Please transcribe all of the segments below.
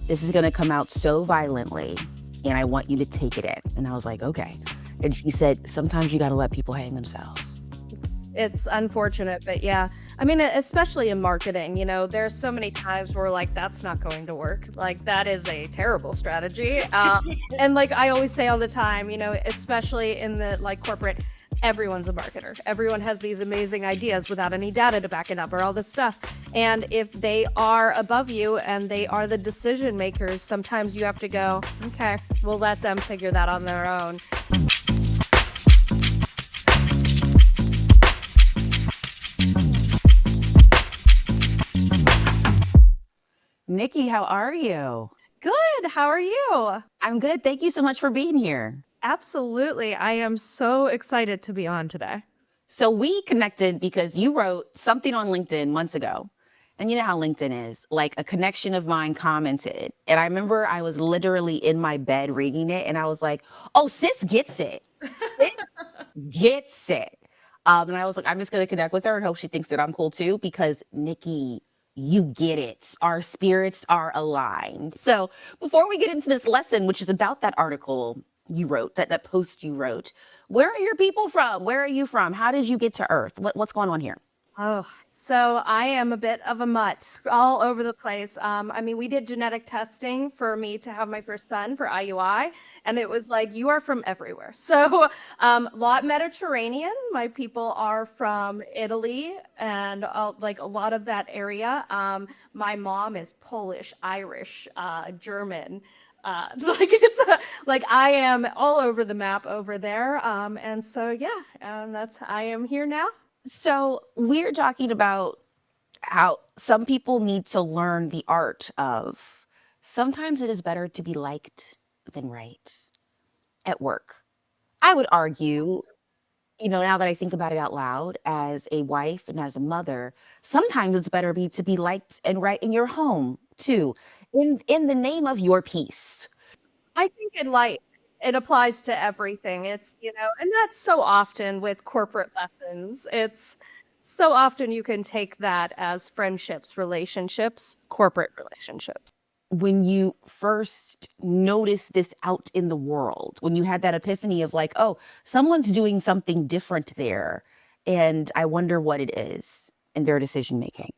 this is going to come out so violently, and I want you to take it in. And I was like, okay. And she said, sometimes you got to let people hang themselves. It's unfortunate, but yeah. I mean, especially in marketing, there's so many times where like that's not going to work. Like that is a terrible strategy. And like I always say all the time, especially in the like corporate, everyone's a marketer. Everyone has these amazing ideas without any data to back it up or all this stuff. And if they are above you and they are the decision makers, sometimes you have to go, okay, we'll let them figure that on their own. Nikki, how are you? Good. How are you? I'm good. Thank you so much for being here. Absolutely. I am so excited to be on today. So we connected because you wrote something on LinkedIn months ago. And you know how LinkedIn is. Like a connection of mine commented. And I remember I was literally in my bed reading it. And I was like, oh, sis gets it. Sis gets it. And I was like, I'm just going to connect with her and hope she thinks that I'm cool too. Because Nikki, you get it. Our spirits are aligned. So before we get into this lesson, which is about that article you wrote, that post you wrote, where are your people from? Where are you from? How did you get to Earth? What's going on here? Oh, so I am a bit of a mutt all over the place. I mean, we did genetic testing for me to have my first son for IUI, and it was like, you are from everywhere. So, lot Mediterranean. My people are from Italy and like a lot of that area. My mom is Polish, Irish, German. Like I am all over the map over there. And so yeah, I am here now. So we're talking about how some people need to learn the art of sometimes it is better to be liked than right at work. I would argue, now that I think about it out loud as a wife and as a mother, sometimes it's better to be liked and right in your home too, in the name of your peace. I think in life, it applies to everything. And that's so often with corporate lessons. It's so often you can take that as friendships, relationships, corporate relationships. When you first noticed this out in the world, when you had that epiphany of like, oh, someone's doing something different there, and I wonder what it is in their decision making.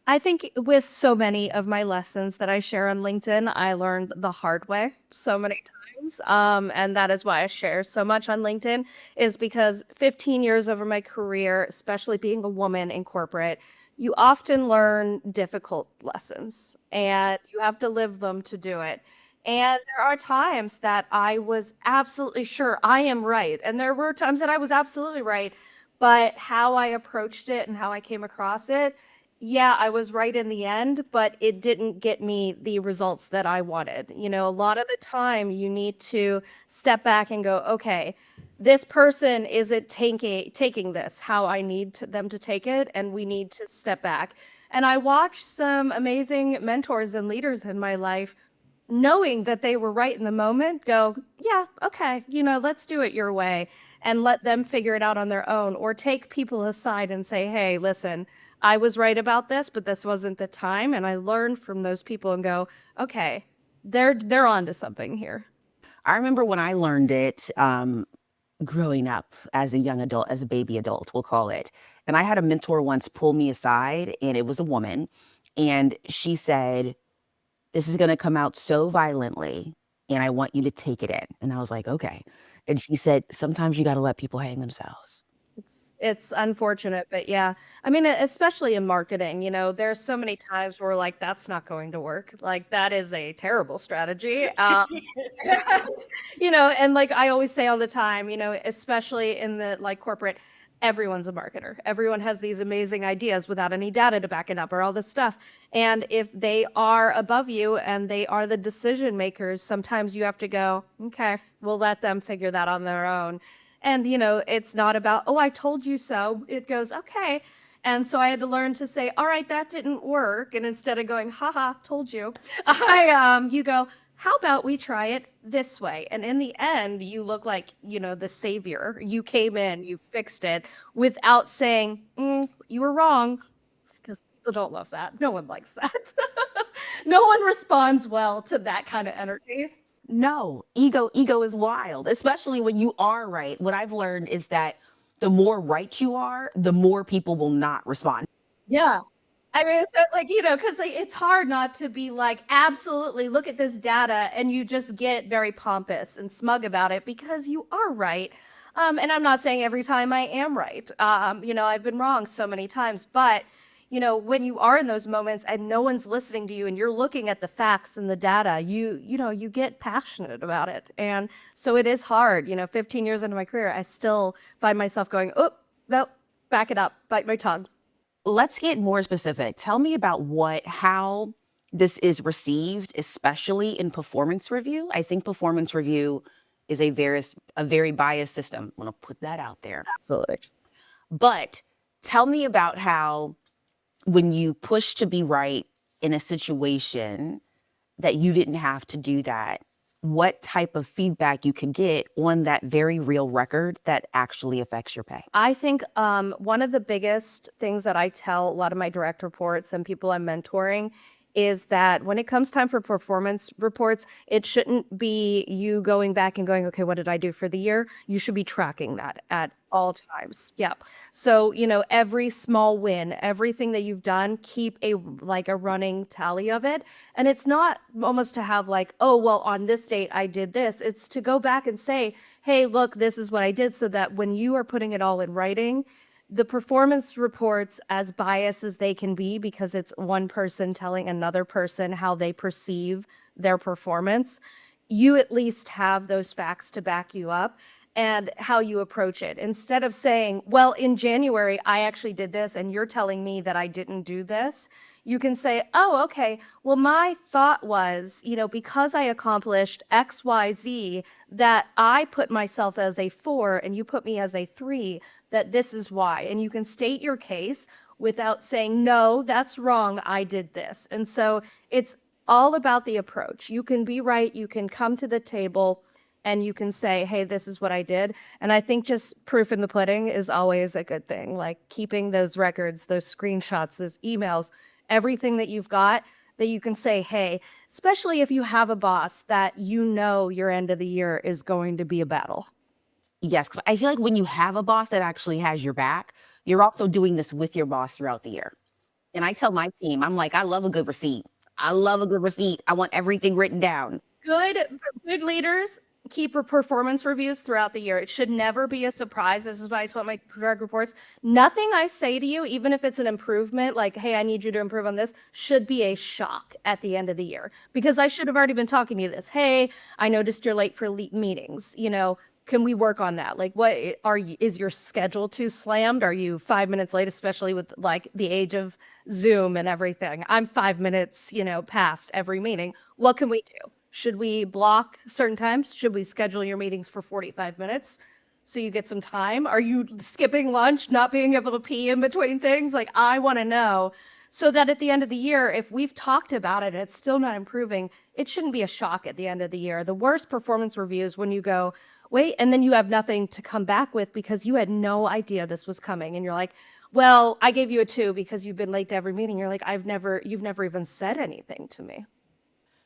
I think with so many of my lessons that I share on LinkedIn, I learned the hard way so many times. And that is why I share so much on LinkedIn, is because 15 years over my career, especially being a woman in corporate, you often learn difficult lessons and you have to live them to do it. And there are times that I was absolutely sure I am right. And there were times that I was absolutely right. But how I approached it and how I came across it, yeah, I was right in the end, but it didn't get me the results that I wanted. A lot of the time you need to step back and go, okay, this person isn't taking this how I need them to take it, and we need to step back. And I watched some amazing mentors and leaders in my life, knowing that they were right in the moment, go, yeah, okay, let's do it your way, and let them figure it out on their own, or take people aside and say, hey, listen, I was right about this, but this wasn't the time. And I learned from those people and go, okay, they're onto something here. I remember when I learned it, growing up as a young adult, as a baby adult, we'll call it. And I had a mentor once pull me aside, and it was a woman, and she said, this is going to come out so violently, and I want you to take it in. And I was like, okay. And she said, sometimes you got to let people hang themselves. It's unfortunate, but yeah. I mean, especially in marketing, there's so many times where like that's not going to work. Like that is a terrible strategy. And like I always say all the time, especially in the like corporate, everyone's a marketer. Everyone has these amazing ideas without any data to back it up or all this stuff. And if they are above you and they are the decision makers, sometimes you have to go, okay, we'll let them figure that on their own. And, it's not about, oh, I told you so. It goes, okay. And so I had to learn to say, all right, that didn't work. And instead of going, haha, told you, you go, how about we try it this way? And in the end, you look like, the savior. You came in, you fixed it without saying, you were wrong. Because people don't love that. No one likes that. No one responds well to that kind of energy. No, ego is wild, especially when you are right. What I've learned is that the more right you are, the more people will not respond. Yeah. I mean, it's like, because like, it's hard not to be like, absolutely, look at this data, and you just get very pompous and smug about it because you are right. And I'm not saying every time I am right. I've been wrong so many times, but when you are in those moments and no one's listening to you and you're looking at the facts and the data, you get passionate about it. And so it is hard. 15 years into my career, I still find myself going, oh, no, back it up, bite my tongue. Let's get more specific. Tell me about how this is received, especially in performance review. I think performance review is a very biased system. I'm going to put that out there. Absolutely. But tell me about how, when you push to be right in a situation that you didn't have to do that, what type of feedback you can get on that very real record that actually affects your pay. I think one of the biggest things that I tell a lot of my direct reports and people I'm mentoring is that when it comes time for performance reports, it shouldn't be you going back and going, okay, what did I do for the year? You should be tracking that at all times. Yep. So, every small win, everything that you've done, keep a running tally of it. And it's not almost to have like, oh, well, on this date, I did this. It's to go back and say, hey, look, this is what I did, so that when you are putting it all in writing, the performance reports, as biased as they can be, because it's one person telling another person how they perceive their performance, you at least have those facts to back you up and how you approach it. Instead of saying, well, in January, I actually did this, and you're telling me that I didn't do this, you can say, oh, okay, well, my thought was, because I accomplished X, Y, Z, that I put myself as a 4 and you put me as a 3, that this is why. And you can state your case without saying, no, that's wrong, I did this. And so it's all about the approach. You can be right, you can come to the table, and you can say, hey, this is what I did. And I think just proof in the pudding is always a good thing, like keeping those records, those screenshots, those emails, everything that you've got, that you can say, hey, especially if you have a boss that your end of the year is going to be a battle. Yes, 'cause I feel like when you have a boss that actually has your back, you're also doing this with your boss throughout the year. And I tell my team, I'm like, I love a good receipt. I love a good receipt. I want everything written down. Good leaders keep performance reviews throughout the year. It should never be a surprise. This is why I told my direct reports, nothing I say to you, even if it's an improvement, like, hey, I need you to improve on this, should be a shock at the end of the year, because I should have already been talking to you this. Hey, I noticed you're late for meetings. Can we work on that? Like, what is your schedule too slammed? Are you 5 minutes late, especially with like the age of Zoom and everything? I'm 5 minutes, past every meeting. What can we do? Should we block certain times? Should we schedule your meetings for 45 minutes so you get some time? Are you skipping lunch, not being able to pee in between things? Like, I want to know, so that at the end of the year, if we've talked about it and it's still not improving, it shouldn't be a shock at the end of the year. The worst performance reviews when you go, wait, and then you have nothing to come back with because you had no idea this was coming. And you're like, well, I gave you a 2 because you've been late to every meeting. You're like, you've never even said anything to me.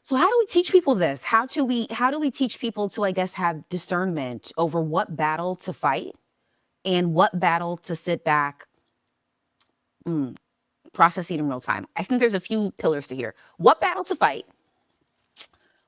So how do we teach people this? How do we teach people to, I guess, have discernment over what battle to fight and what battle to sit back, processing in real time? I think there's a few pillars to here. What battle to fight?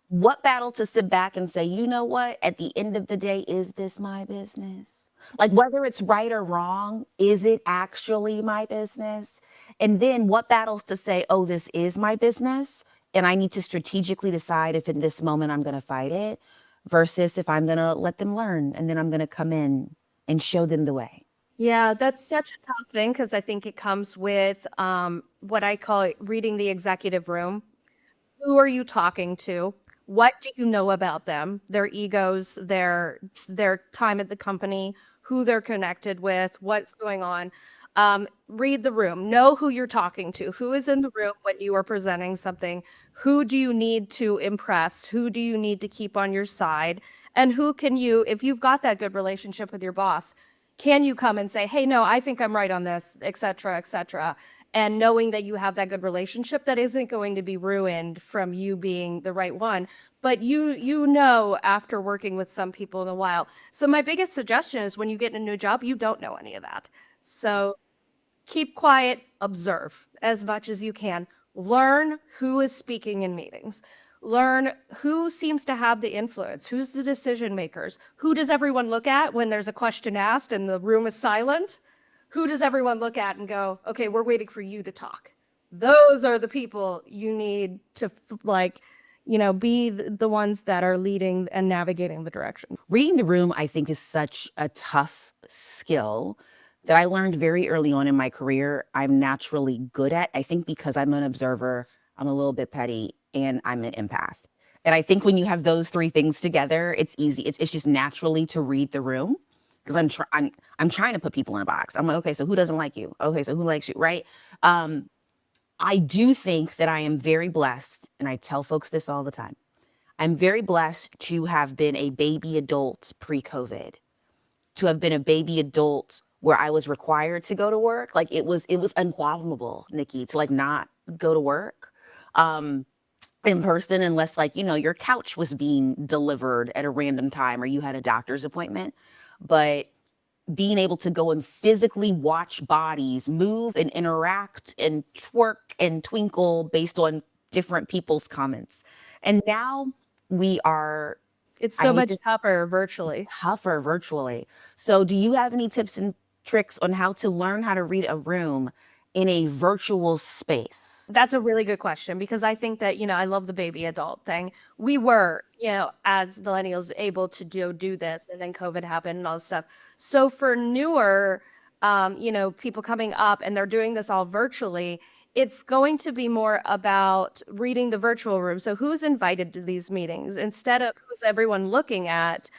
What battle to sit back and say, you know what, at the end of the day, is this my business? Like, whether it's right or wrong, is it actually my business? And then what battles to say, oh, this is my business, and I need to strategically decide if in this moment I'm going to fight it versus if I'm going to let them learn and then I'm going to come in and show them the way. Yeah, that's such a tough thing, because I think it comes with what I call reading the executive room. Who are you talking to? What do you know about them? Their egos, their time at the company, who they're connected with, what's going on. Read the room. Know who you're talking to. Who is in the room when you are presenting something? Who do you need to impress? Who do you need to keep on your side? And who can you, if you've got that good relationship with your boss, can you come and say, hey, no, I think I'm right on this, et cetera, et cetera. and knowing that you have that good relationship that isn't going to be ruined from you being the right one. But you know after working with some people in a while. So my biggest suggestion is when you get in a new job, you don't know any of that. So keep quiet, observe as much as you can. Learn who is speaking in meetings. Learn who seems to have the influence, who's the decision makers, who does everyone look at when there's a question asked and the room is silent? Who does everyone look at and go, okay, we're waiting for you to talk? Those are the people you need to be the ones that are leading and navigating the direction. Reading the room, I think, is such a tough skill that I learned very early on in my career. I'm naturally good at. I think because I'm an observer, I'm a little bit petty, and I'm an empath. And I think when you have those three things together, it's easy. It's just naturally to read the room, because I'm trying to put people in a box. I'm like, okay, so who doesn't like you? Okay, so who likes you, right? I do think that I am very blessed, and I tell folks this all the time. I'm very blessed to have been a baby adult pre-COVID, to have been a baby adult where I was required to go to work. Like it was unfathomable, Nikki, to like not go to work in person unless like, your couch was being delivered at a random time or you had a doctor's appointment. But being able to go and physically watch bodies move and interact and twerk and twinkle based on different people's comments. And now it's so much tougher virtually. So do you have any tips and tricks on how to learn how to read a room in a virtual space? That's a really good question, because I think that, I love the baby adult thing. We were, as millennials, able to do this, and then COVID happened and all this stuff. So for newer, people coming up and they're doing this all virtually, it's going to be more about reading the virtual room. So who's invited to these meetings instead of who's everyone looking at,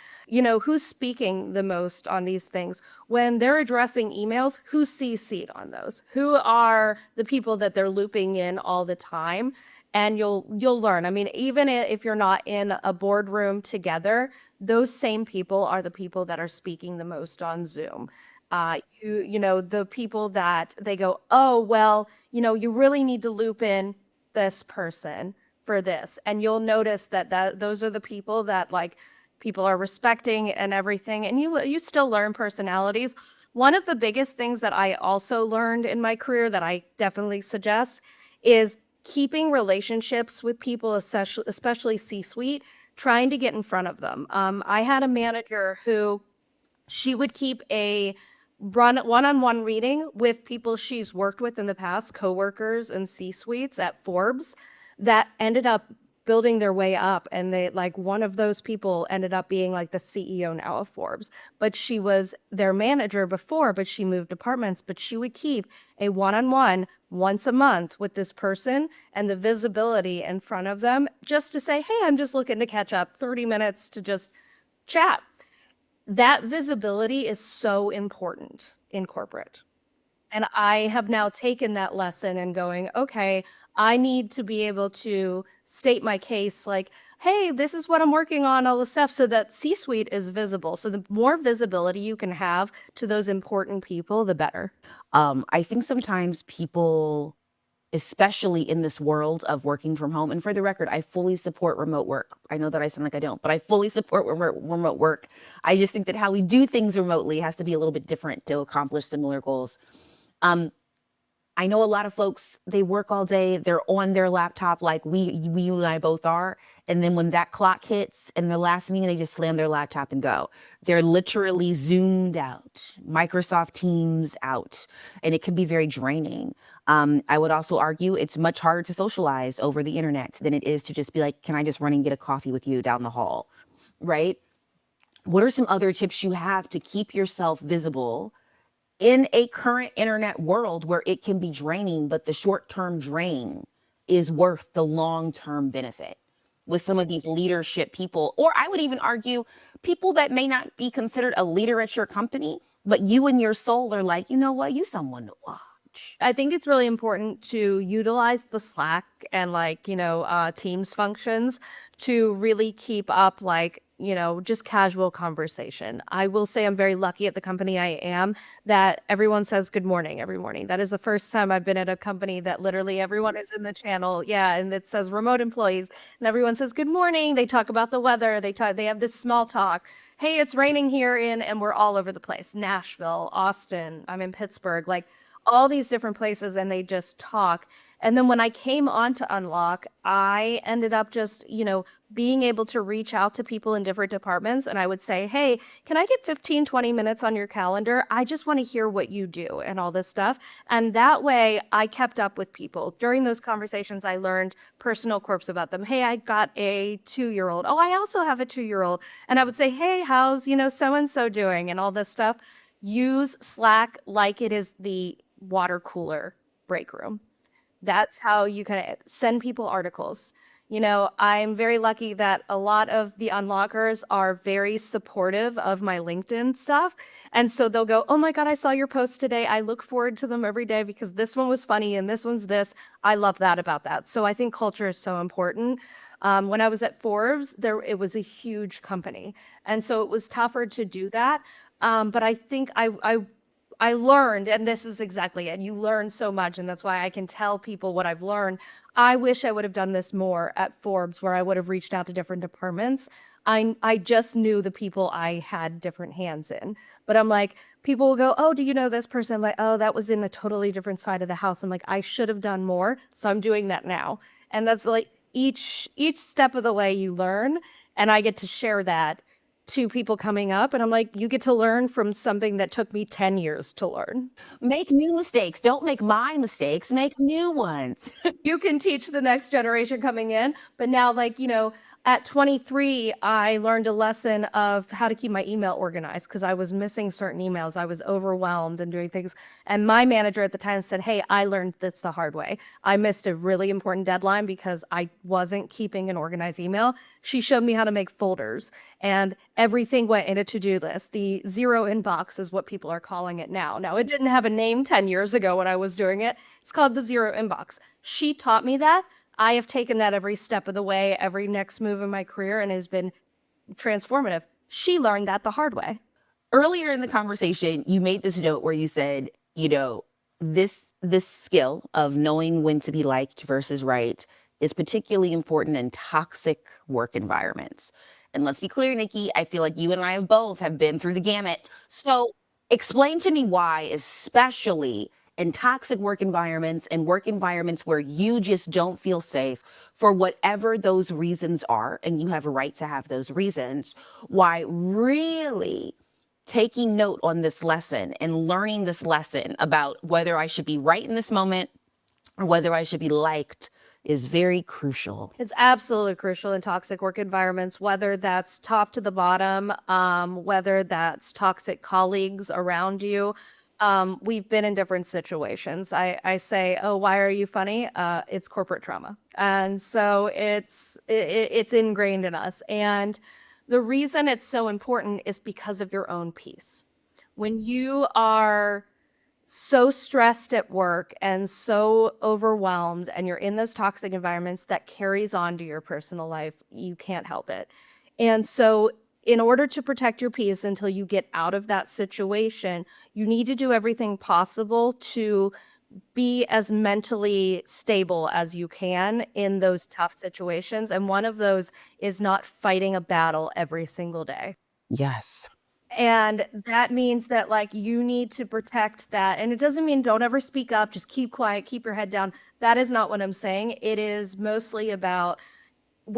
who's speaking the most on these things. When they're addressing emails, who's CC'd on those? Who are the people that they're looping in all the time? And you'll learn. I mean, even if you're not in a boardroom together, those same people are the people that are speaking the most on Zoom. The people that they go, oh, well, you really need to loop in this person for this. And you'll notice that those are the people that like people are respecting and everything. And you still learn personalities. One of the biggest things that I also learned in my career that I definitely suggest is keeping relationships with people, especially C-suite, trying to get in front of them. I had a manager who she would keep a one-on-one reading with people she's worked with in the past, coworkers and C-suites at Forbes, that ended up building their way up. And they one of those people ended up being like the CEO now of Forbes. But she was their manager before, but she moved departments. But she would keep a one-on-one once a month with this person, and the visibility in front of them just to say, hey, I'm just looking to catch up, 30 minutes to just chat. That visibility is so important in corporate. And I have now taken that lesson and going, okay, I need to be able to state my case like, hey, this is what I'm working on, all this stuff, so that C-suite is visible. So the more visibility you can have to those important people, the better. I think sometimes people, especially in this world of working from home, and for the record, I fully support remote work. I know that I sound like I don't, but I fully support remote work. I just think that how we do things remotely has to be a little bit different to accomplish similar goals. I know a lot of folks, they work all day, they're on their laptop like you and I both are. And then when that clock hits in their last meeting, they just slam their laptop and go. They're literally Zoomed out, Microsoft Teams out, and it can be very draining. I would also argue it's much harder to socialize over the internet than it is to just be like, can I just run and get a coffee with you down the hall, right? What are some other tips you have to keep yourself visible in a current internet world where it can be draining, but the short-term drain is worth the long-term benefit with some of these leadership people? Or I would even argue people that may not be considered a leader at your company, but you and your soul are like, you know what, you someone to watch. I think it's really important to utilize the Slack and Teams functions to really keep up just casual conversation. I will say I'm very lucky at the company I am that everyone says good morning every morning. That is the first time I've been at a company that literally everyone is in the channel. Yeah. And it says remote employees and everyone says good morning. They talk about the weather. They have this small talk. Hey, it's raining here and we're all over the place. Nashville, Austin, I'm in Pittsburgh, like all these different places, and they just talk. And then when I came on to Unlock, I ended up just, being able to reach out to people in different departments. And I would say, hey, can I get 15, 20 minutes on your calendar? I just want to hear what you do and all this stuff. And that way I kept up with people. During those conversations, I learned personal quirks about them. Hey, I got a 2-year-old. Oh, I also have a 2-year-old. And I would say, hey, how's, so-and-so doing and all this stuff. Use Slack like it is the water cooler break room. That's how you kind of send people articles. I'm very lucky that a lot of the unlockers are very supportive of my LinkedIn stuff. And so they'll go, oh my God, I saw your post today. I look forward to them every day because this one was funny and this one's this. I love that about that. So I think culture is so important. When I was at Forbes, it was a huge company. And so it was tougher to do that. But I think I learned, and this is exactly it. You learn so much, and that's why I can tell people what I've learned. I wish I would have done this more at Forbes, where I would have reached out to different departments. I just knew the people I had different hands in. But I'm like, people will go, oh, do you know this person? I'm like, oh, that was in a totally different side of the house. I'm like, I should have done more. So I'm doing that now. And that's like each step of the way you learn, and I get to share that to people coming up, and I'm like, you get to learn from something that took me 10 years to learn. Make new mistakes. Don't make my mistakes. Make new ones. You can teach the next generation coming in, but now, like, at 23, I learned a lesson of how to keep my email organized because I was missing certain emails. I was overwhelmed and doing things. And my manager at the time said, hey, I learned this the hard way. I missed a really important deadline because I wasn't keeping an organized email. She showed me how to make folders, and everything went in a to-do list. The zero inbox is what people are calling it now. Now, it didn't have a name 10 years ago when I was doing it. It's called the zero inbox. She taught me that. I have taken that every step of the way, every next move in my career, and it has been transformative. She learned that the hard way. Earlier in the conversation, you made this note where you said, this skill of knowing when to be liked versus right is particularly important in toxic work environments. And let's be clear, Nikki, I feel like you and I have been through the gamut. So explain to me why, especially in toxic work environments and work environments where you just don't feel safe for whatever those reasons are, and you have a right to have those reasons, why really taking note on this lesson and learning this lesson about whether I should be right in this moment or whether I should be liked is very crucial. It's absolutely crucial in toxic work environments, whether that's top to the bottom, whether that's toxic colleagues around you. We've been in different situations. I say, oh, why are you funny? It's corporate trauma. And so it's ingrained in us. And the reason it's so important is because of your own peace. When you are so stressed at work and so overwhelmed and you're in those toxic environments, that carries on to your personal life, you can't help it. And so in order to protect your peace until you get out of that situation, you need to do everything possible to be as mentally stable as you can in those tough situations. And one of those is not fighting a battle every single day. Yes. And that means that, like, you need to protect that. And it doesn't mean don't ever speak up, just keep quiet, keep your head down. That is not what I'm saying. It is mostly about,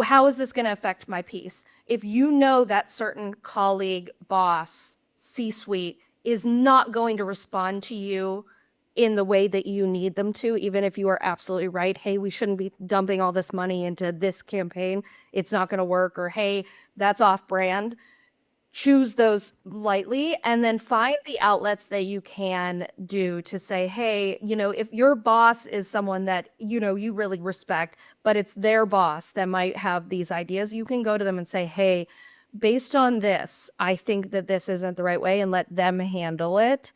how is this going to affect my peace? If you know that certain colleague, boss, C-suite is not going to respond to you in the way that you need them to, even if you are absolutely right, hey, we shouldn't be dumping all this money into this campaign, it's not going to work, or hey, that's off brand. Choose those lightly and then find the outlets that you can do to say, hey, if your boss is someone that, you really respect, but it's their boss that might have these ideas, you can go to them and say, hey, based on this, I think that this isn't the right way, and let them handle it,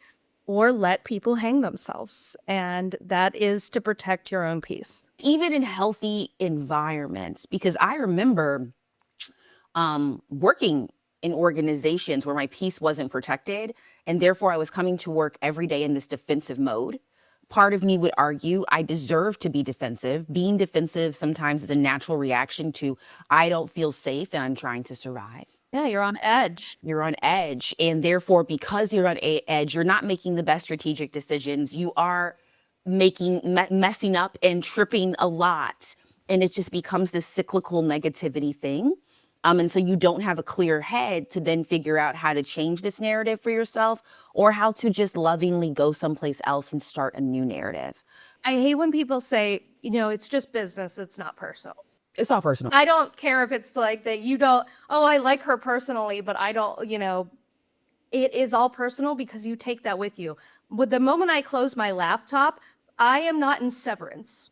or let people hang themselves. And that is to protect your own peace. Even in healthy environments, because I remember working in organizations where my peace wasn't protected. And therefore, I was coming to work every day in this defensive mode. Part of me would argue I deserve to be defensive. Being defensive sometimes is a natural reaction to I don't feel safe and I'm trying to survive. Yeah, you're on edge. You're on edge. And therefore, because you're on edge, you're not making the best strategic decisions. You are messing up and tripping a lot. And it just becomes this cyclical negativity thing. And so you don't have a clear head to then figure out how to change this narrative for yourself or how to just lovingly go someplace else and start a new narrative. I hate when people say, it's just business, it's not personal. It's all personal. I don't care if it's like that you don't, oh, I like her personally, but I don't, it is all personal because you take that with you. With the moment I close my laptop, I am not in severance.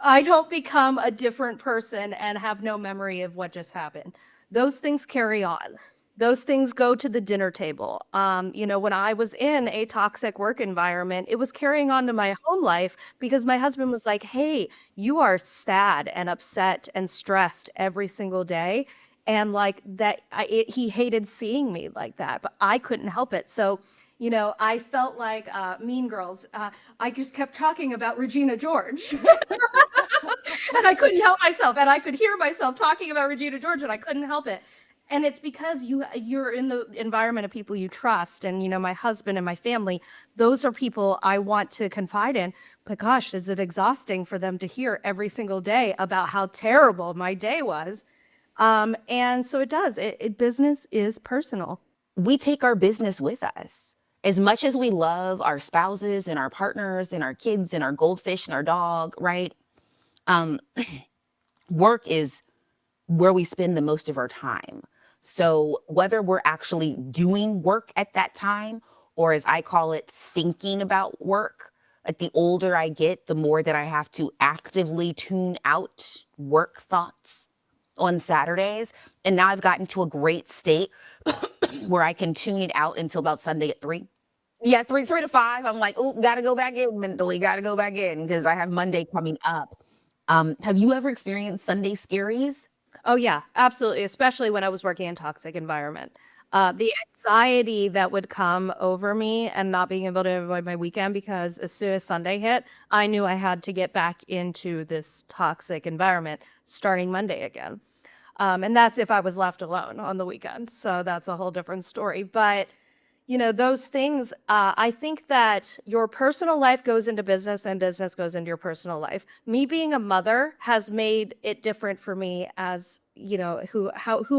I don't become a different person and have no memory of what just happened. Those things carry on. Those things go to the dinner table. When I was in a toxic work environment, it was carrying on to my home life because my husband was like, hey, you are sad and upset and stressed every single day. And like that, he hated seeing me like that, but I couldn't help it. So, I felt like Mean Girls. I just kept talking about Regina George. And I couldn't help myself. And I could hear myself talking about Regina George and I couldn't help it. And it's because you're in the environment of people you trust. And, my husband and my family, those are people I want to confide in. But gosh, is it exhausting for them to hear every single day about how terrible my day was. And so it does. Business is personal. We take our business with us. As much as we love our spouses and our partners and our kids and our goldfish and our dog, right? Work is where we spend the most of our time. So whether we're actually doing work at that time, or as I call it, thinking about work, like the older I get, the more that I have to actively tune out work thoughts on Saturdays. And now I've gotten to a great state where I can tune it out until about Sunday at 3. Yeah, 3 to 5. I'm like, oh, gotta go back in mentally, gotta go back in because I have Monday coming up. Have you ever experienced Sunday scaries? Oh yeah, absolutely. Especially when I was working in toxic environment. The anxiety that would come over me and not being able to enjoy my weekend because as soon as Sunday hit, I knew I had to get back into this toxic environment starting Monday again. And that's if I was left alone on the weekend. So that's a whole different story. But those things, I think that your personal life goes into business and business goes into your personal life. Me being a mother has made it different for me as, who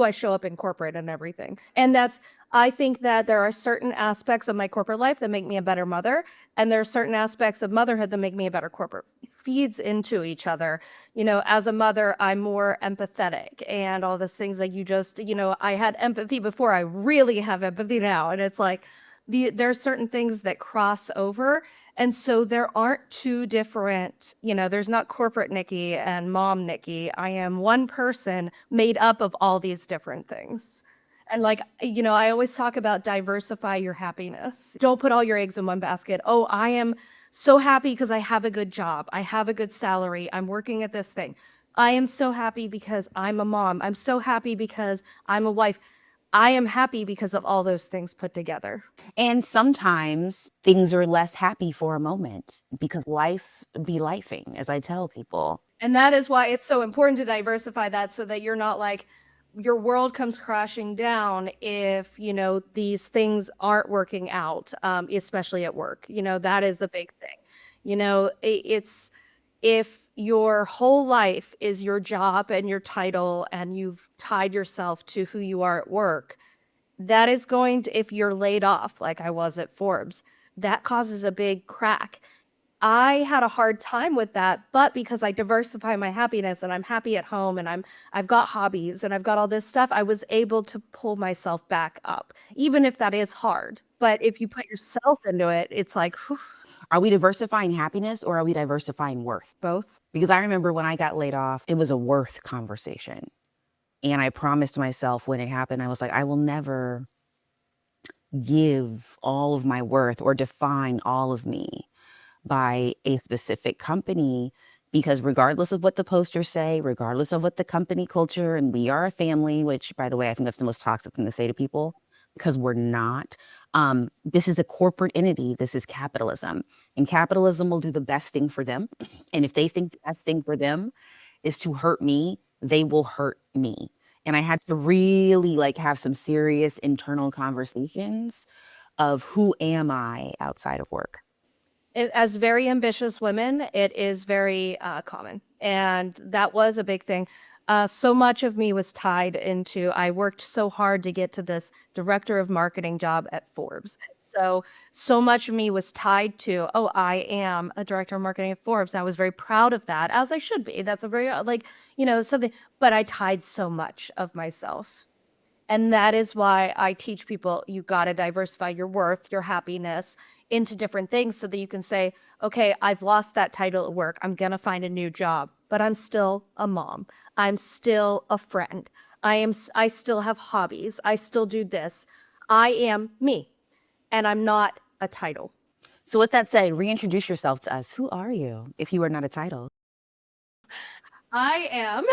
I show up in corporate and everything. And I think that there are certain aspects of my corporate life that make me a better mother. And there are certain aspects of motherhood that make me a better corporate. It feeds into each other. As a mother, I'm more empathetic and all these things that you just, I had empathy before. I really have empathy now. And it's like, there are certain things that cross over. And so there aren't two different, there's not corporate Nikki and mom Nikki. I am one person made up of all these different things. And like, I always talk about diversify your happiness. Don't put all your eggs in one basket. Oh, I am so happy because I have a good job. I have a good salary. I'm working at this thing. I am so happy because I'm a mom. I'm so happy because I'm a wife. I am happy because of all those things put together. And sometimes things are less happy for a moment because life be lifing, as I tell people. And that is why it's so important to diversify that so that you're not like, your world comes crashing down if, these things aren't working out, especially at work. That is a big thing. It's if your whole life is your job and your title and you've tied yourself to who you are at work, that is going to, if you're laid off like I was at Forbes, that causes a big crack. I had a hard time with that, but because I diversify my happiness and I'm happy at home and I've got hobbies and I've got all this stuff, I was able to pull myself back up, even if that is hard. But if you put yourself into it, it's like, whew. Are we diversifying happiness or are we diversifying worth? Both. Because I remember when I got laid off, it was a worth conversation. And I promised myself when it happened, I was like, I will never give all of my worth or define all of me by a specific company because regardless of what the posters say, regardless of what the company culture, and we are a family, which by the way, I think that's the most toxic thing to say to people because we're not. This is a corporate entity. This is capitalism, and capitalism will do the best thing for them. And if they think the best thing for them is to hurt me, they will hurt me. And I had to really like have some serious internal conversations of who am I outside of work. As very ambitious women, it is very common. And that was a big thing. So much of me was tied into, I worked so hard to get to this director of marketing job at Forbes. So much of me was tied to, oh, I am a director of marketing at Forbes. I was very proud of that, as I should be. That's a very, something, but I tied so much of myself. And that is why I teach people you got to diversify your worth, your happiness into different things so that you can say, okay, I've lost that title at work. I'm going to find a new job, but I'm still a mom. I'm still a friend. I still have hobbies. I still do this. I am me, and I'm not a title. So with that said, reintroduce yourself to us. Who are you if you are not a title? I am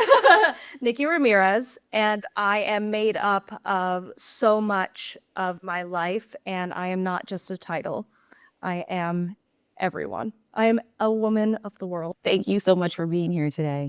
Nikki Ramirez, and I am made up of so much of my life, and I am not just a title. I am everyone. I am a woman of the world. Thank you so much for being here today.